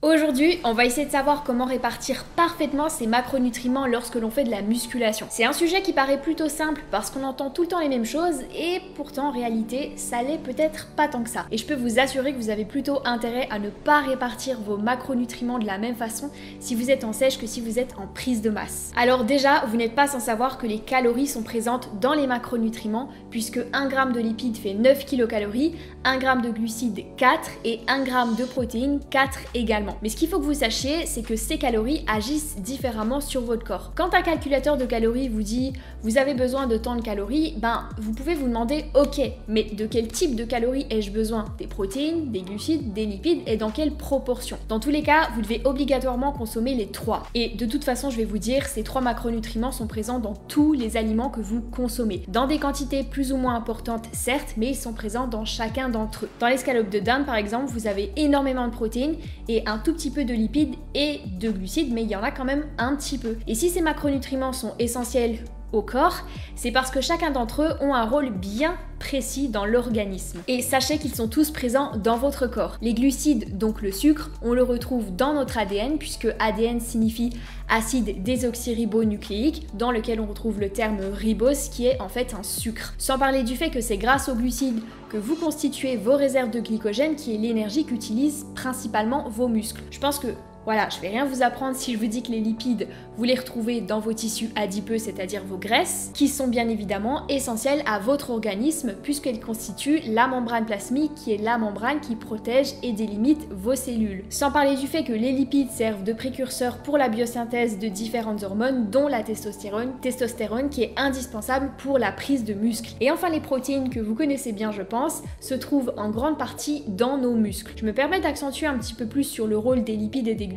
Aujourd'hui, on va essayer de savoir comment répartir parfaitement ces macronutriments lorsque l'on fait de la musculation. C'est un sujet qui paraît plutôt simple parce qu'on entend tout le temps les mêmes choses et pourtant en réalité, ça l'est peut-être pas tant que ça. Et je peux vous assurer que vous avez plutôt intérêt à ne pas répartir vos macronutriments de la même façon si vous êtes en sèche que si vous êtes en prise de masse. Alors déjà, vous n'êtes pas sans savoir que les calories sont présentes dans les macronutriments puisque 1 g de lipides fait 9 kilocalories, 1 g de glucides 4 et 1 g de protéines 4 également. Mais ce qu'il faut que vous sachiez, c'est que ces calories agissent différemment sur votre corps. Quand un calculateur de calories vous dit vous avez besoin de tant de calories, vous pouvez vous demander ok, mais de quel type de calories ai-je besoin? Des protéines, des glucides, des lipides et dans quelle proportion? Dans tous les cas, vous devez obligatoirement consommer les 3. Et de toute façon, je vais vous dire, ces 3 macronutriments sont présents dans tous les aliments que vous consommez. Dans des quantités plus ou moins importantes, certes, mais ils sont présents dans chacun d'entre eux. Dans l'escalope de dinde, par exemple, vous avez énormément de protéines et un tout petit peu de lipides et de glucides, mais il y en a quand même un petit peu. Et si ces macronutriments sont essentiels au corps, c'est parce que chacun d'entre eux ont un rôle bien précis dans l'organisme. Et sachez qu'ils sont tous présents dans votre corps. Les glucides, donc le sucre, on le retrouve dans notre ADN, puisque ADN signifie acide désoxyribonucléique, dans lequel on retrouve le terme ribose, qui est en fait un sucre. Sans parler du fait que c'est grâce aux glucides que vous constituez vos réserves de glycogène, qui est l'énergie qu'utilisent principalement vos muscles. Je pense que voilà, je vais rien vous apprendre si je vous dis que les lipides, vous les retrouvez dans vos tissus adipeux, c'est-à-dire vos graisses, qui sont bien évidemment essentielles à votre organisme puisqu'elles constituent la membrane plasmique qui est la membrane qui protège et délimite vos cellules. Sans parler du fait que les lipides servent de précurseurs pour la biosynthèse de différentes hormones, dont la testostérone qui est indispensable pour la prise de muscles. Et enfin les protéines que vous connaissez bien je pense, se trouvent en grande partie dans nos muscles. Je me permets d'accentuer un petit peu plus sur le rôle des lipides et des glucides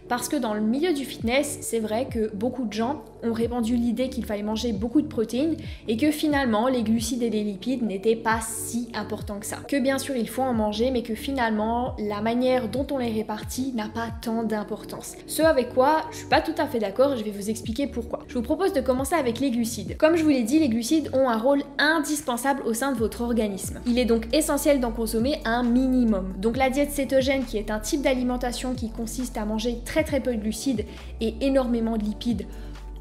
parce que dans le milieu du fitness, c'est vrai que beaucoup de gens ont répandu l'idée qu'il fallait manger beaucoup de protéines et que finalement les glucides et les lipides n'étaient pas si importants que ça. Que bien sûr il faut en manger mais que finalement la manière dont on les répartit n'a pas tant d'importance. Ce avec quoi je suis pas tout à fait d'accord et je vais vous expliquer pourquoi. Je vous propose de commencer avec les glucides. Comme je vous l'ai dit, les glucides ont un rôle indispensable au sein de votre organisme. Il est donc essentiel d'en consommer un minimum. Donc la diète cétogène qui est un type d'alimentation qui consiste à manger très peu de glucides et énormément de lipides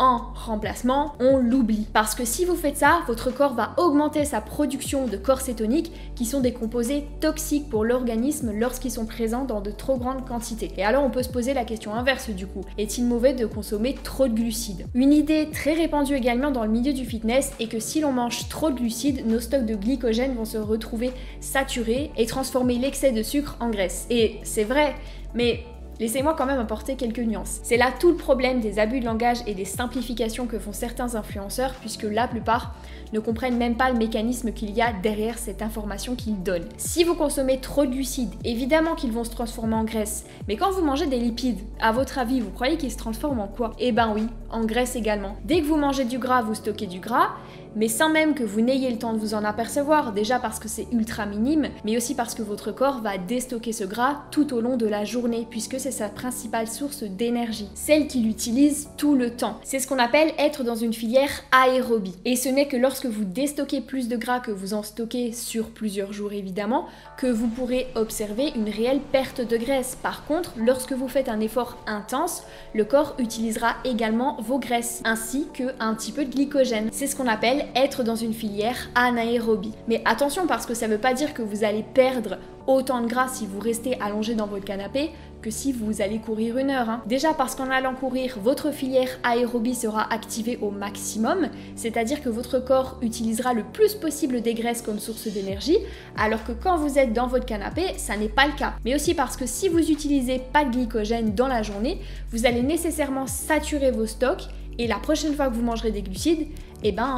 en remplacement, on l'oublie. Parce que si vous faites ça, votre corps va augmenter sa production de corps cétoniques qui sont des composés toxiques pour l'organisme lorsqu'ils sont présents dans de trop grandes quantités. Et alors on peut se poser la question inverse du coup, est-il mauvais de consommer trop de glucides? Une idée très répandue également dans le milieu du fitness est que si l'on mange trop de glucides, nos stocks de glycogène vont se retrouver saturés et transformer l'excès de sucre en graisse. Et c'est vrai, mais laissez-moi quand même apporter quelques nuances. C'est là tout le problème des abus de langage et des simplifications que font certains influenceurs puisque la plupart ne comprennent même pas le mécanisme qu'il y a derrière cette information qu'ils donnent. Si vous consommez trop de glucides, évidemment qu'ils vont se transformer en graisse, mais quand vous mangez des lipides, à votre avis, vous croyez qu'ils se transforment en quoi? Eh ben oui, en graisse également. Dès que vous mangez du gras, vous stockez du gras, mais sans même que vous n'ayez le temps de vous en apercevoir, déjà parce que c'est ultra minime, mais aussi parce que votre corps va déstocker ce gras tout au long de la journée, puisque c'est sa principale source d'énergie, celle qu'il utilise tout le temps. C'est ce qu'on appelle être dans une filière aérobie. Et ce n'est que lorsque vous déstockez plus de gras que vous en stockez sur plusieurs jours évidemment, que vous pourrez observer une réelle perte de graisse. Par contre, lorsque vous faites un effort intense, le corps utilisera également vos graisses, ainsi qu'un petit peu de glycogène. C'est ce qu'on appelle être dans une filière anaérobie. Mais attention parce que ça veut pas dire que vous allez perdre autant de gras si vous restez allongé dans votre canapé que si vous allez courir 1 heure. Déjà parce qu'en allant courir, votre filière aérobie sera activée au maximum, c'est-à-dire que votre corps utilisera le plus possible des graisses comme source d'énergie, alors que quand vous êtes dans votre canapé, ça n'est pas le cas. Mais aussi parce que si vous n'utilisez pas de glycogène dans la journée, vous allez nécessairement saturer vos stocks et la prochaine fois que vous mangerez des glucides,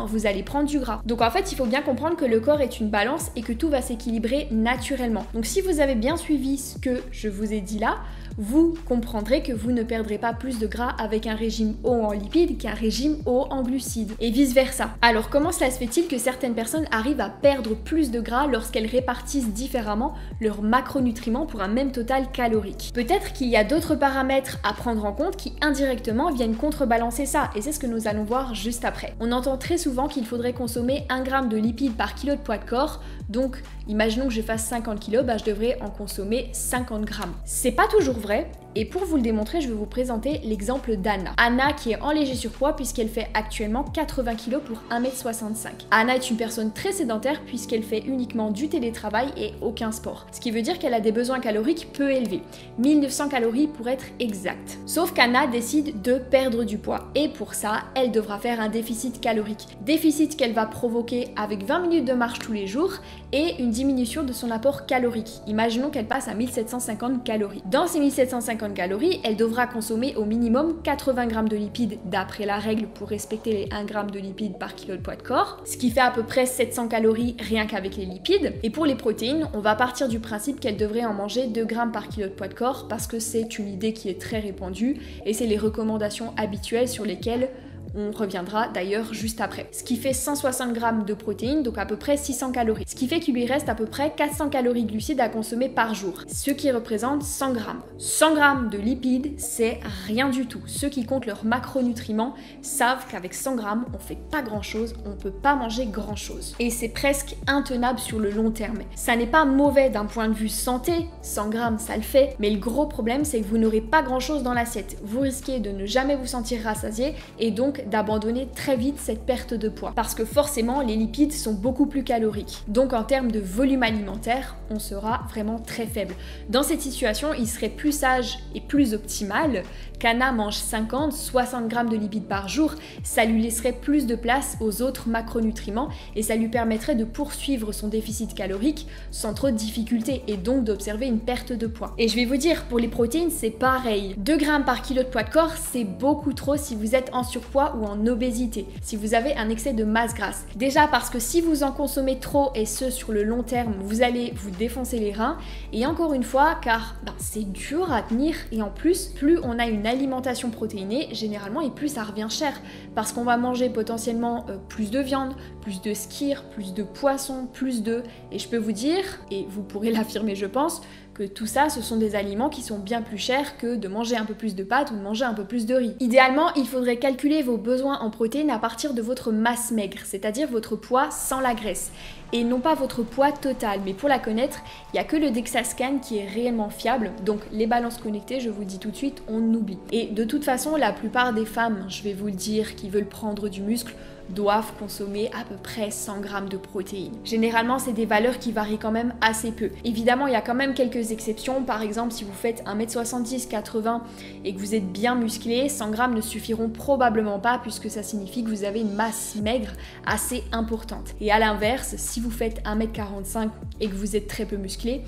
vous allez prendre du gras. Donc en fait, il faut bien comprendre que le corps est une balance et que tout va s'équilibrer naturellement. Donc si vous avez bien suivi ce que je vous ai dit là, vous comprendrez que vous ne perdrez pas plus de gras avec un régime haut en lipides qu'un régime haut en glucides, et vice versa. Alors comment cela se fait-il que certaines personnes arrivent à perdre plus de gras lorsqu'elles répartissent différemment leurs macronutriments pour un même total calorique? Peut-être qu'il y a d'autres paramètres à prendre en compte qui indirectement viennent contrebalancer ça, et c'est ce que nous allons voir juste après. On entend très souvent qu'il faudrait consommer 1 g de lipides par kilo de poids de corps, donc Imaginons que je fasse 50 kg, je devrais en consommer 50 grammes. C'est pas toujours vrai. Et pour vous le démontrer, je vais vous présenter l'exemple d'Anna. Anna qui est en léger surpoids puisqu'elle fait actuellement 80 kg pour 1m65. Anna est une personne très sédentaire puisqu'elle fait uniquement du télétravail et aucun sport. Ce qui veut dire qu'elle a des besoins caloriques peu élevés. 1900 calories pour être exact. Sauf qu'Anna décide de perdre du poids. Et pour ça, elle devra faire un déficit calorique. Déficit qu'elle va provoquer avec 20 minutes de marche tous les jours et une diminution de son apport calorique. Imaginons qu'elle passe à 1750 calories. Dans ces 1750 calories, elle devra consommer au minimum 80 grammes de lipides d'après la règle pour respecter les 1 g de lipides par kilo de poids de corps, ce qui fait à peu près 700 calories rien qu'avec les lipides. Et pour les protéines, on va partir du principe qu'elle devrait en manger 2 grammes par kilo de poids de corps parce que c'est une idée qui est très répandue et c'est les recommandations habituelles sur lesquelles on reviendra d'ailleurs juste après. Ce qui fait 160 grammes de protéines, donc à peu près 600 calories. Ce qui fait qu'il lui reste à peu près 400 calories glucides à consommer par jour, ce qui représente 100 grammes. 100 grammes de lipides, c'est rien du tout. Ceux qui comptent leurs macronutriments savent qu'avec 100 grammes, on fait pas grand chose, on peut pas manger grand chose. Et c'est presque intenable sur le long terme. Ça n'est pas mauvais d'un point de vue santé, 100 grammes ça le fait, mais le gros problème c'est que vous n'aurez pas grand chose dans l'assiette. Vous risquez de ne jamais vous sentir rassasié et donc d'abandonner très vite cette perte de poids. Parce que forcément, les lipides sont beaucoup plus caloriques. Donc en termes de volume alimentaire, on sera vraiment très faible. Dans cette situation, il serait plus sage et plus optimal qu'Anna mange 50-60 grammes de lipides par jour. Ça lui laisserait plus de place aux autres macronutriments et ça lui permettrait de poursuivre son déficit calorique sans trop de difficultés et donc d'observer une perte de poids. Et je vais vous dire, pour les protéines, c'est pareil. 2 grammes par kilo de poids de corps, c'est beaucoup trop si vous êtes en surpoids ou en obésité, si vous avez un excès de masse grasse. Déjà parce que si vous en consommez trop et ce sur le long terme, vous allez vous défoncer les reins et encore une fois car c'est dur à tenir et en plus plus on a une alimentation protéinée généralement et plus ça revient cher parce qu'on va manger potentiellement plus de viande, plus de skyr, plus de poisson, plus d'œufs et je peux vous dire, et vous pourrez l'affirmer je pense, que tout ça, ce sont des aliments qui sont bien plus chers que de manger un peu plus de pâtes ou de manger un peu plus de riz. Idéalement, il faudrait calculer vos besoins en protéines à partir de votre masse maigre, c'est-à-dire votre poids sans la graisse, et non pas votre poids total. Mais pour la connaître, il n'y a que le DexaScan qui est réellement fiable, donc les balances connectées, je vous le dis tout de suite, on oublie. Et de toute façon, la plupart des femmes, je vais vous le dire, qui veulent prendre du muscle, doivent consommer à peu près 100 grammes de protéines. Généralement, c'est des valeurs qui varient quand même assez peu. Évidemment, il y a quand même quelques exceptions. Par exemple, si vous faites 1m70, 80 et que vous êtes bien musclé, 100 grammes ne suffiront probablement pas puisque ça signifie que vous avez une masse maigre assez importante. Et à l'inverse, si vous faites 1m45 et que vous êtes très peu musclé,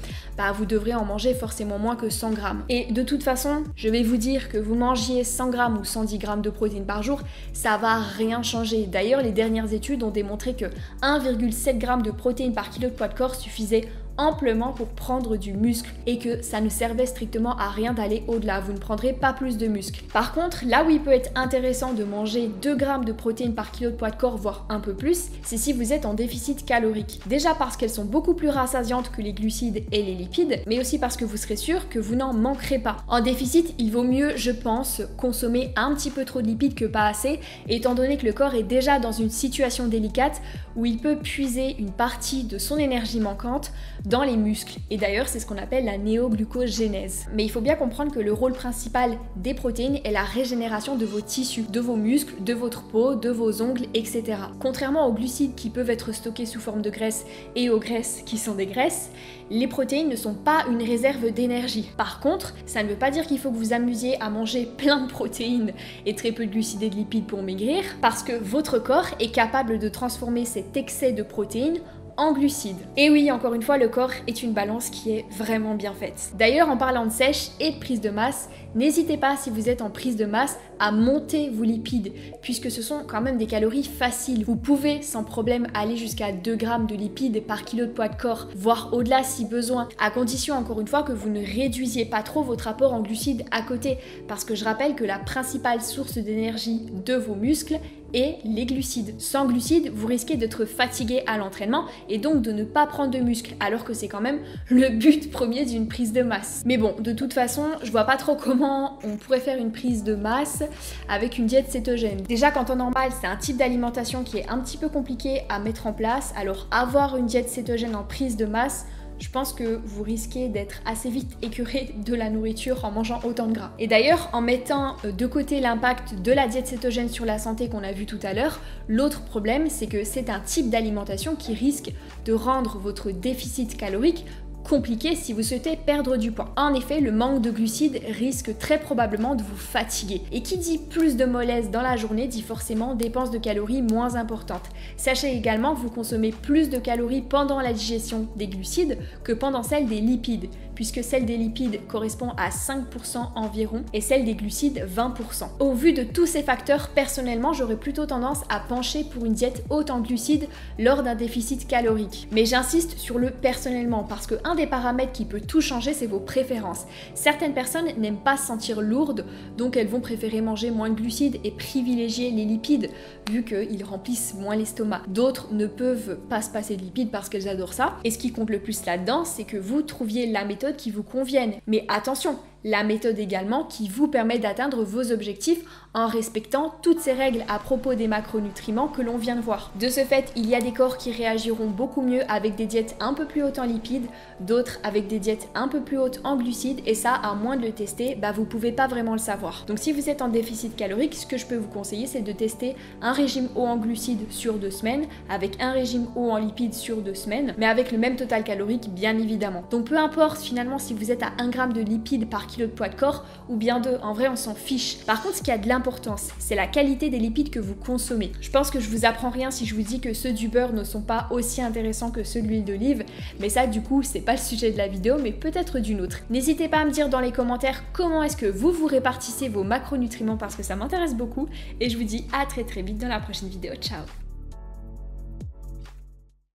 vous devrez en manger forcément moins que 100 grammes. Et de toute façon, je vais vous dire que vous mangiez 100 grammes ou 110 grammes de protéines par jour, ça va rien changer. D'ailleurs, les dernières études ont démontré que 1,7 g de protéines par kilo de poids de corps suffisait amplement pour prendre du muscle et que ça ne servait strictement à rien d'aller au-delà, vous ne prendrez pas plus de muscle. Par contre, là où il peut être intéressant de manger 2 grammes de protéines par kilo de poids de corps, voire un peu plus, c'est si vous êtes en déficit calorique. Déjà parce qu'elles sont beaucoup plus rassasiantes que les glucides et les lipides, mais aussi parce que vous serez sûr que vous n'en manquerez pas. En déficit, il vaut mieux, je pense, consommer un petit peu trop de lipides que pas assez, étant donné que le corps est déjà dans une situation délicate où il peut puiser une partie de son énergie manquante dans les muscles. Et d'ailleurs, c'est ce qu'on appelle la néoglucogénèse. Mais il faut bien comprendre que le rôle principal des protéines est la régénération de vos tissus, de vos muscles, de votre peau, de vos ongles, etc. Contrairement aux glucides qui peuvent être stockés sous forme de graisse et aux graisses qui sont des graisses, les protéines ne sont pas une réserve d'énergie. Par contre, ça ne veut pas dire qu'il faut que vous amusiez à manger plein de protéines et très peu de glucides et de lipides pour maigrir, parce que votre corps est capable de transformer cet excès de protéines en glucides. Et oui, encore une fois, le corps est une balance qui est vraiment bien faite. D'ailleurs, en parlant de sèche et de prise de masse, n'hésitez pas, si vous êtes en prise de masse, à monter vos lipides, puisque ce sont quand même des calories faciles. Vous pouvez sans problème aller jusqu'à 2 grammes de lipides par kilo de poids de corps, voire au-delà si besoin, à condition encore une fois que vous ne réduisiez pas trop votre apport en glucides à côté, parce que je rappelle que la principale source d'énergie de vos muscles et les glucides. Sans glucides, vous risquez d'être fatigué à l'entraînement et donc de ne pas prendre de muscle, alors que c'est quand même le but premier d'une prise de masse. Mais bon, de toute façon, je vois pas trop comment on pourrait faire une prise de masse avec une diète cétogène. Déjà, quand on est normal, c'est un type d'alimentation qui est un petit peu compliqué à mettre en place, alors avoir une diète cétogène en prise de masse, je pense que vous risquez d'être assez vite écœuré de la nourriture en mangeant autant de gras. Et d'ailleurs, en mettant de côté l'impact de la diète cétogène sur la santé qu'on a vu tout à l'heure, l'autre problème, c'est que c'est un type d'alimentation qui risque de rendre votre déficit calorique compliqué si vous souhaitez perdre du poids. En effet, le manque de glucides risque très probablement de vous fatiguer. Et qui dit plus de mollesse dans la journée dit forcément dépenses de calories moins importantes. Sachez également que vous consommez plus de calories pendant la digestion des glucides que pendant celle des lipides, puisque celle des lipides correspond à 5% environ et celle des glucides 20%. Au vu de tous ces facteurs, personnellement, j'aurais plutôt tendance à pencher pour une diète haute en glucides lors d'un déficit calorique. Mais j'insiste sur le personnellement, parce que un des paramètres qui peut tout changer, c'est vos préférences. Certaines personnes n'aiment pas se sentir lourdes, donc elles vont préférer manger moins de glucides et privilégier les lipides, vu qu'ils remplissent moins l'estomac. D'autres ne peuvent pas se passer de lipides parce qu'elles adorent ça. Et ce qui compte le plus là-dedans, c'est que vous trouviez la méthode qui vous convienne. Mais attention, la méthode également qui vous permet d'atteindre vos objectifs en respectant toutes ces règles à propos des macronutriments que l'on vient de voir. De ce fait, il y a des corps qui réagiront beaucoup mieux avec des diètes un peu plus hautes en lipides, d'autres avec des diètes un peu plus hautes en glucides, et ça, à moins de le tester, vous pouvez pas vraiment le savoir. Donc si vous êtes en déficit calorique, ce que je peux vous conseiller, c'est de tester un régime haut en glucides sur 2 semaines, avec un régime haut en lipides sur 2 semaines, mais avec le même total calorique, bien évidemment. Donc peu importe finalement si vous êtes à 1 g de lipides par kilo de poids de corps ou bien 2, en vrai on s'en fiche. Par contre, ce qui a de l'importance, c'est la qualité des lipides que vous consommez. Je pense que je vous apprends rien si je vous dis que ceux du beurre ne sont pas aussi intéressants que ceux de l'huile d'olive, mais ça du coup c'est pas le sujet de la vidéo, mais peut-être d'une autre. N'hésitez pas à me dire dans les commentaires comment est-ce que vous répartissez vos macronutriments, parce que ça m'intéresse beaucoup, et je vous dis à très vite dans la prochaine vidéo. Ciao.